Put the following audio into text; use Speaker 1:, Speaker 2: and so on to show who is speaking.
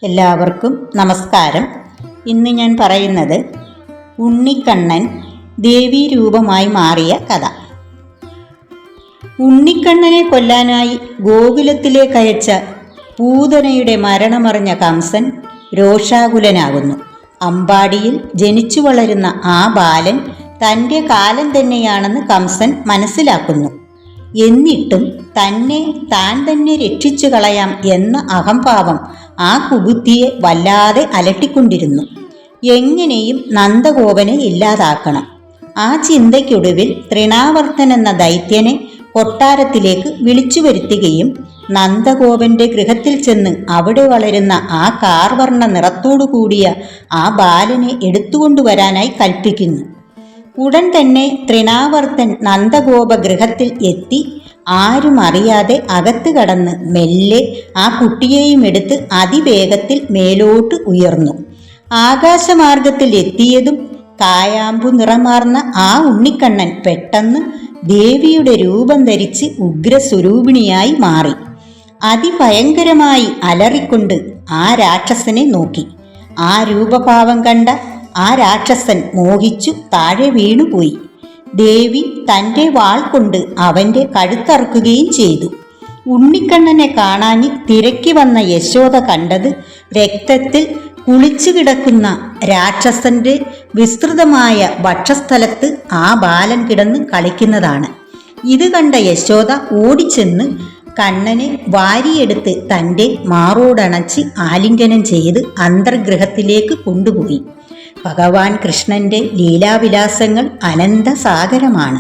Speaker 1: എല്ലാവർക്കും നമസ്കാരം. ഇന്ന് ഞാൻ പറയുന്നത് ഉണ്ണിക്കണ്ണൻ ദേവീരൂപമായി മാറിയ കഥ. ഉണ്ണിക്കണ്ണനെ കൊല്ലാനായി ഗോകുലത്തിലേക്ക് അയച്ച പൂതനയുടെ മരണമറിഞ്ഞ കംസൻ രോഷാകുലനാകുന്നു. അമ്പാടിയിൽ ജനിച്ചു വളരുന്ന ആ ബാലൻ തൻ്റെ കാലൻ തന്നെയാണെന്ന് കംസൻ മനസ്സിലാക്കുന്നു. എന്നിട്ടും താൻ തന്നെ രക്ഷിച്ചു കളയാം എന്ന അഹംഭാവം ആ കുബുദ്ധിയെ വല്ലാതെ അലട്ടിക്കൊണ്ടിരുന്നു. എങ്ങനെയും നന്ദഗോപനെ ഇല്ലാതാക്കണം. ആ ചിന്തയ്ക്കൊടുവിൽ തൃണാവർത്തൻ എന്ന ദൈത്യനെ കൊട്ടാരത്തിലേക്ക് വിളിച്ചു വരുത്തുകയും നന്ദഗോപന്റെ ഗൃഹത്തിൽ ചെന്ന് അവിടെ വളരുന്ന ആ കാർവർണ്ണ നിറത്തോടു കൂടിയ ആ ബാലനെ എടുത്തുകൊണ്ടുവരാനായി കൽപ്പിക്കുന്നു. ഉടൻ തന്നെ തൃണാവർത്തൻ നന്ദഗോപ ഗൃഹത്തിൽ എത്തി ആരും അറിയാതെ അകത്ത് കടന്ന് മെല്ലെ ആ കുട്ടിയെയും എടുത്ത് അതിവേഗത്തിൽ മേലോട്ട് ഉയർന്നു. ആകാശമാർഗത്തിൽ എത്തിയതും കായാമ്പു നിറമാർന്ന ആ ഉണ്ണിക്കണ്ണൻ പെട്ടെന്ന് ദേവിയുടെ രൂപം ധരിച്ച് ഉഗ്രസ്വരൂപിണിയായി മാറി. അതിഭയങ്കരമായി അലറിക്കൊണ്ട് ആ രാക്ഷസനെ നോക്കി. ആ രൂപഭാവം കണ്ട ആ രാക്ഷസൻ മോഹിച്ചു താഴെ വീണുപോയി. ദേവി തൻ്റെ വാൾ കൊണ്ട് അവൻ്റെ കഴുത്തറുക്കുകയും ചെയ്തു. ഉണ്ണിക്കണ്ണനെ കാണാഞ്ഞ് തിരക്കി വന്ന യശോദ കണ്ടത് രക്തത്തിൽ കുളിച്ചു കിടക്കുന്ന രാക്ഷസന്റെ വിസ്തൃതമായ വക്ഷസ്ഥലത്ത് ആ ബാലൻ കിടന്ന് കളിക്കുന്നതാണ്. ഇത് കണ്ട യശോദ ഓടിച്ചെന്ന് കണ്ണനെ വാരിയെടുത്ത് തൻ്റെ മാറോടണച്ച് ആലിംഗനം ചെയ്ത് അന്തർഗൃഹത്തിലേക്ക് കൊണ്ടുപോയി. ഭഗവാൻ കൃഷ്ണന്റെ ലീലാവിലാസങ്ങൾ അനന്തസാഗരമാണ്.